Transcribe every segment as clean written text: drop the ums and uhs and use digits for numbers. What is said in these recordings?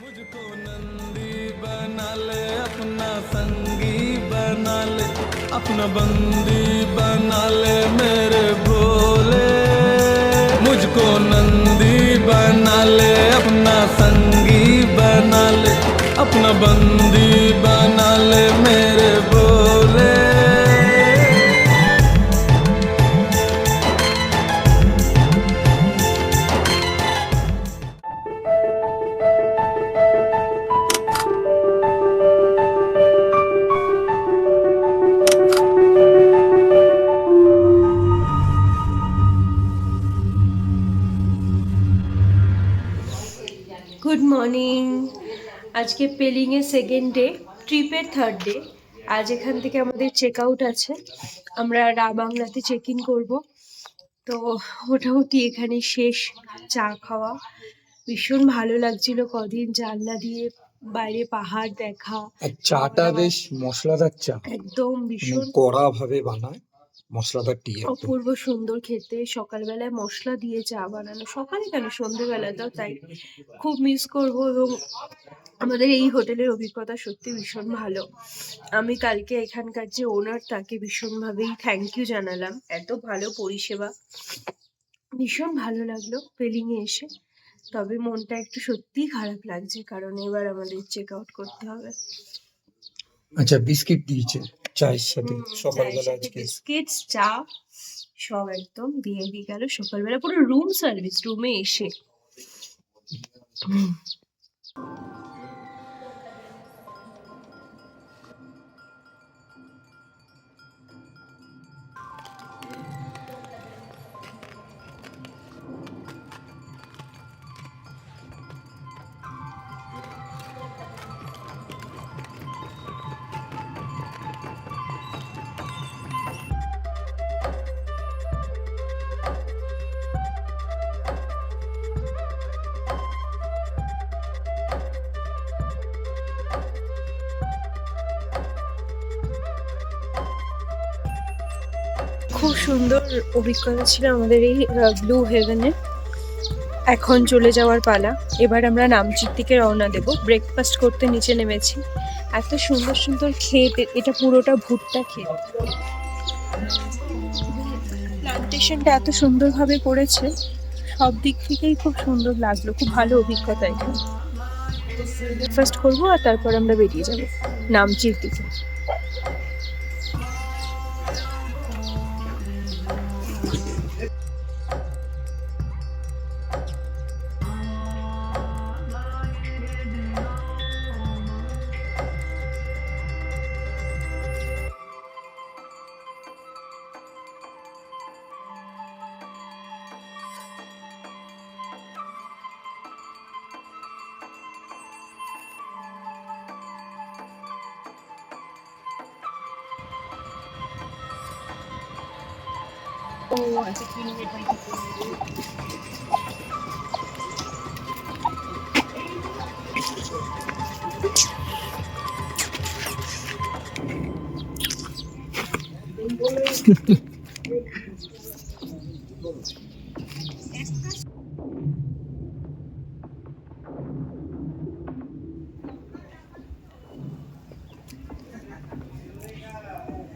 मुझको नंदी बना ले अपना संगी बना ले अपना बंदी बना ले मेरे भोले मुझको नंदी बना ले अपना संगी बना ले अपना बंदी बना ले मेरे भोले গুড মর্নিং। আজকে পেলিংয়ের সেকেন্ড ডে, ট্রিপের থার্ড ডে। আজ এখান থেকে আমাদের চেক আউট আছে, আমরা বাংলাতে চেক ইন করবো। তো মোটামুটি এখানে শেষ। চা খাওয়া ভীষণ ভালো লাগছিল, কদিন জানলা দিয়ে বাইরে পাহাড় দেখা। চাটা বেশ মশলাদার চা, একদম ভীষণ কড়া ভাবে বানায় মশলাদার টি, অপূর্ব সুন্দর খেতে। সকালবেলায় মশলা দিয়ে চা বানানো, সকালে কেন সন্ধ্যেবেলাতেও তাই। খুব মিস করবো। এবং আমাদের এই হোটেলের অভিজ্ঞতা সত্যি ভীষণ ভালো। আমি কালকে এখানকার যে ওনার তাকে ভীষণভাবেই থ্যাংক ইউ জানালাম, এত ভালো পরিষেবা, ভীষণ ভালো লাগলো পেলিংয়ে এসে। তবে মনটা একটু সত্যিই খারাপ লাগছে, কারণ এবার আমাদের চেক আউট করতে হবে। আচ্ছা, বিস্কিট দিয়েছে চায়ের সাথে সকালবেলা আজকে। বিস্কিটস, চা সব একদম দিয়ে গেল সকালবেলা, পুরো রুম সার্ভিস, রুমে এসে। খুব সুন্দর অভিজ্ঞতা ছিল আমাদের এই ব্লু হেভেনে। এখন চলে যাওয়ার পালা। এবার আমরা নামচির দিকে রওনা দেব। ব্রেকফাস্ট করতে নিচে নেমেছি। এত সুন্দর সুন্দর ক্ষেত, এটা পুরোটা ভুট্টা ক্ষেত। প্লান্টেশনটা এত সুন্দরভাবে করেছে, সব দিক থেকেই খুব সুন্দর লাগলো। খুব ভালো অভিজ্ঞতা এখানে। ব্রেকফাস্ট করবো আর তারপর আমরা বেরিয়ে যাব নামচির দিকে।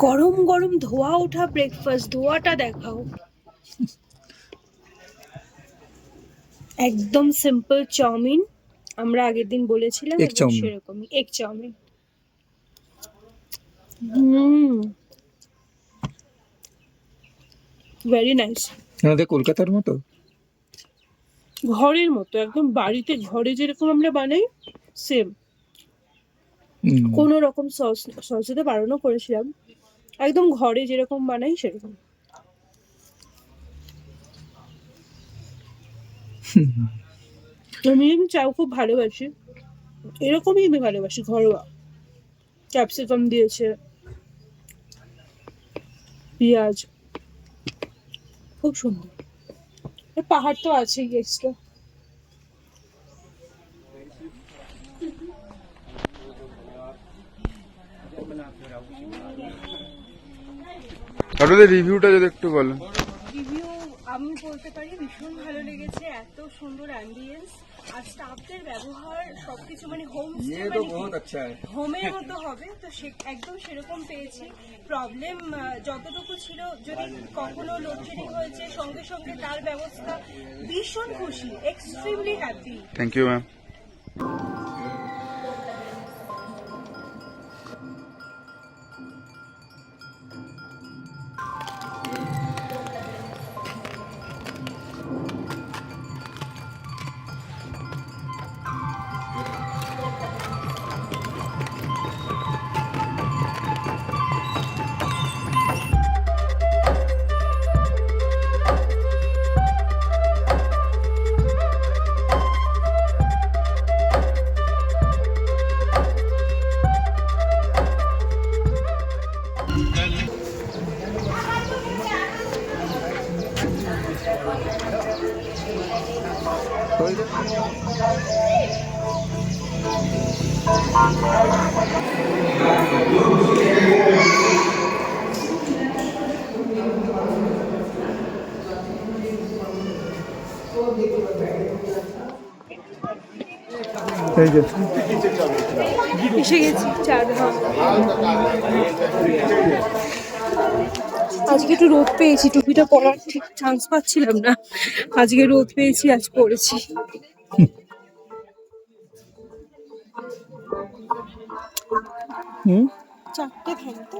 গরম গরম ধোয়া ওঠা ব্রেকফাস্ট, ধোয়াটা দেখাও। একদম সিম্পল চাউমিন, আমরা আগের দিন বলেছিলাম সেরকমই এগ চাউমিন। Very nice. আমাদের কলকাতার মতো, ঘরের মতো, একদম বাড়িতে ঘরে যেরকম আমরা বানাই সেম। কোনো রকম সসে বারণও করেছিলাম, একদম ঘরে যেরকম বানাই সেরকম। আমি চাও খুব ভালোবাসি, এরকমই আমি ভালোবাসি, ঘরোয়া। ক্যাপসিকাম দিয়েছে, পেঁয়াজ, খুব সুন্দর। পাহাড় তো আছেই এক্সট্রা। আপনাদের রিভিউটা যদি একটু বলেন। রিভিউ আমি বলতে পারি ভীষণ ভালো লেগেছে, এত সুন্দর অ্যাম্বিয়েন্স। আর স্টাফদের ব্যবহার সবকিছু মানে হোম ये तो बहुत अच्छा है। হোমের মতো হবে, তো সে একদম সেরকম পেয়েছি। প্রবলেম যতটুকু ছিল, যদি কখনো লোডশেডিং হয়েছে সঙ্গে সঙ্গে তার ব্যবস্থা, ভীষণ খুশি, extremely happy. Thank you ma'am. এসে গেছি চারধাম। আজকে একটু রোদ পেয়েছি, টুপিটা পরার ঠিক চান্স পাচ্ছিলাম না, আজকে রোদ পেয়েছি, আজ পরেছি। চারটে থাকে তো।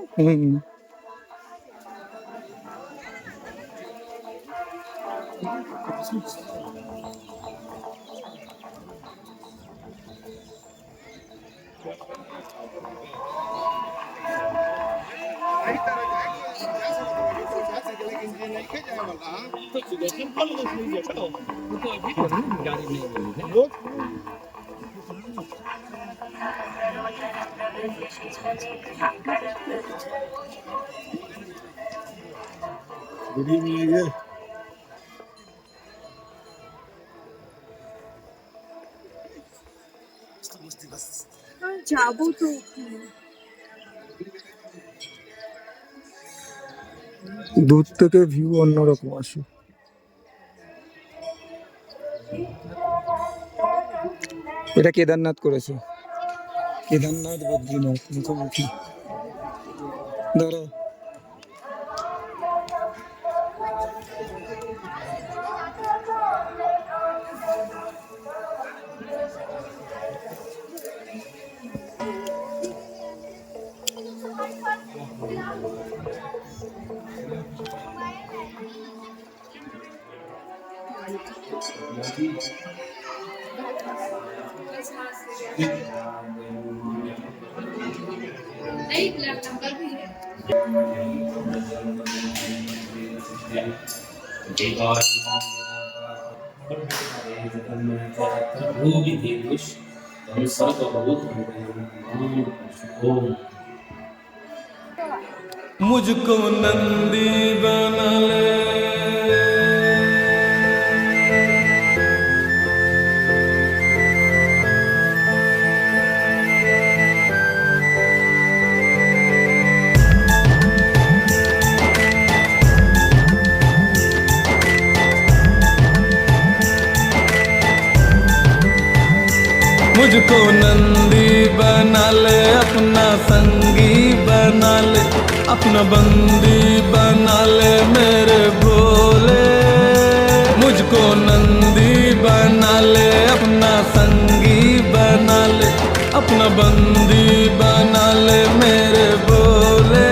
যাবো তো, দূর থেকে ভিউ অন্যরকম আসে। এটা কেদারনাথ করেছে, কেদারনাথ বদ্রীনাথ মুখোমুখি। দাঁড়াও, मुझको नंदी बना ले, मुझको नंदी बना ले, अपना संगी बना ले, अपना बंदी बना ले मेरे भोले। मुझको नंदी बना ले, अपना संगी बना ले, अपना बंदी बना ले मेरे भोले।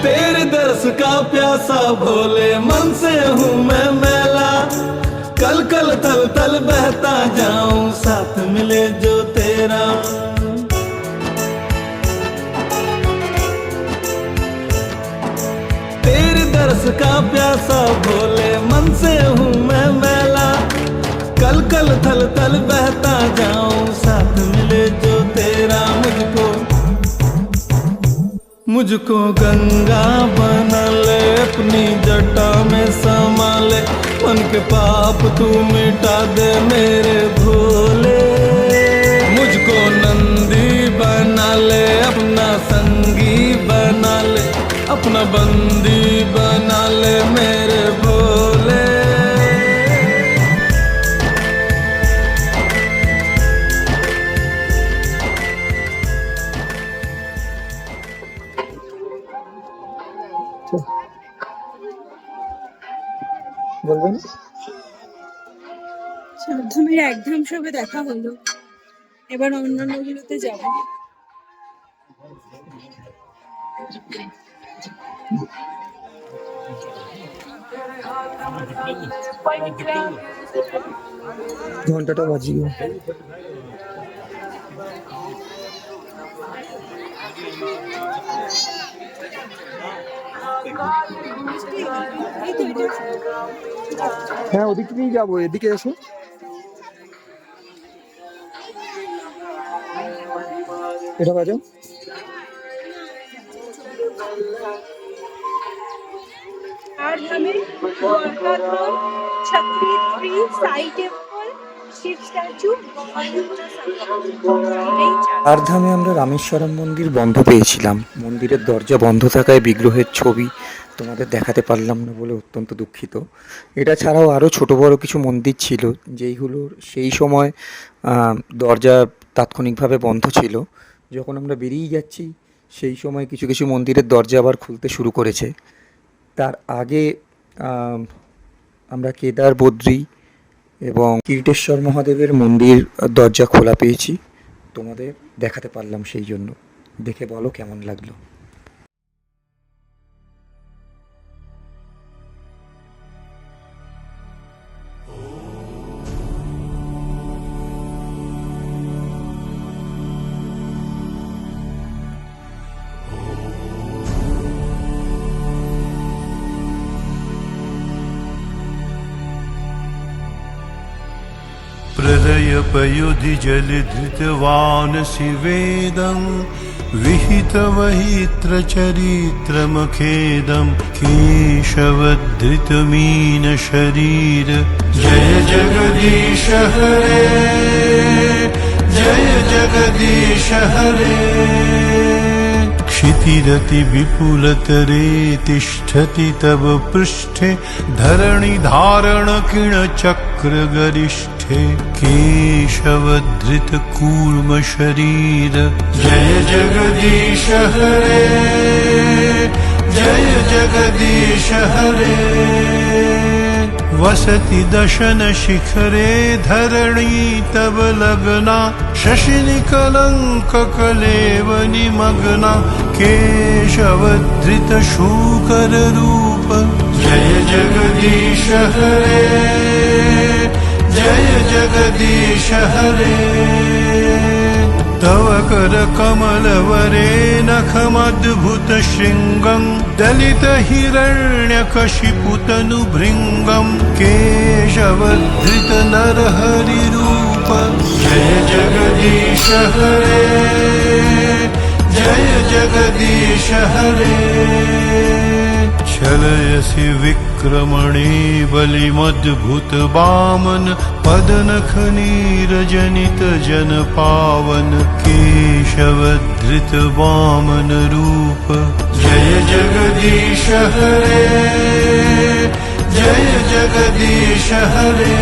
तेरे दर्श का प्यासा भोले, मन से हूँ मैं मैला, कल कल तल तल बहता जाऊं, साथ मिले जो तेरा। तेरे दर्श का प्यासा भोले, मन से हूँ मैं मैला, कल कल थल तल बहता जाऊं, साथ मिले जो तेरा। मुझको गंगा बना ले, अपनी जटा में समा ले, मन के पाप तू मिटा दे मेरे भोले। मुझको नंदी ले, अपना संगी बना ले, अपना बंदी बना ले मेरे भोले। বলবেন? চারধামের একধাম সবে দেখা হলো, এবার অন্যান্য গুলোতে যাবো। ঘন্টাটা বাজিয়ে হ্যাঁ, ওদিক থেকেই যাবো, এদিকে এসো। এটা বাজো। চারধামে গঙ্গাধাম, ছত্রী, সাই টেম্পল, শিব স্ট্যাচু, চারধামে আমরা রামেশ্বরম মন্দির বন্ধ পেয়েছিলাম। মন্দিরের দরজা বন্ধ থাকায় বিগ্রহের ছবি তোমাদের দেখাতে পারলাম না বলে অত্যন্ত দুঃখিত। এটা ছাড়াও আরও ছোট বড় কিছু মন্দির ছিল, যেইগুলোর সেই সময় দরজা তাৎক্ষণিকভাবে বন্ধ ছিল। যখন আমরা বেরিয়ে যাচ্ছি সেই সময় কিছু কিছু মন্দিরের দরজা আবার খুলতে শুরু করেছে। তার আগে আমরা কেদার, বদ্রী এবং কীর্তেশ্বর মহাদেবের মন্দির দরজা খোলা পেয়েছি, তোমাদের দেখাতে পারলাম, সেই জন্য। দেখে বলো কেমন লাগলো। प्रलयपयुधि जलधृतवानसि वेदं विहितवहित्रचरित्रमखेदं केशवधृतमीनशरीर। जय जगदीश हरे, जय जगदीश हरे। क्षितिरति विपुलतरे तिष्ठति तव पृष्ठे, धरणिधारणकिणचक्रगरिष्ठे केशवधृतकूर्मशरीर। जय जगदीश हरे, जय जगदीश हरे। वसति दशन शिखरे धरणी तव लग्ना, शशिनिकलंक कलेव निमग्ना केशवधृत शूकर रूप। जय जगदीश हरे, जय जगदीश हरे। तव कर कमलवरे नखमद्भुत शृंगं, दलित हिरण्यकशिपुतनुभृङ्गं केशवधृत नरहरि रूप। जय जगदीश हरे, जय जगदीश हरे। छलयसि विक्रमणे बलिमद्भुत वामन, पदनखनीरजनित जन पावन केशवधृत वामन रूप। जय जगदीश हरे, जय जगदीश हरे।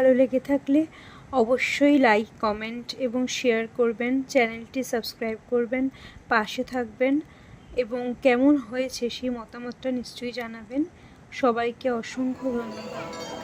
ভালো লেগে থাকলে অবশ্যই লাইক, কমেন্ট এবং শেয়ার করবেন, চ্যানেলটি সাবস্ক্রাইব করবেন, পাশে থাকবেন এবং কেমন হয়েছে সেই মতামতটা নিশ্চয়ই জানাবেন। সবাইকে অসংখ্য ধন্যবাদ।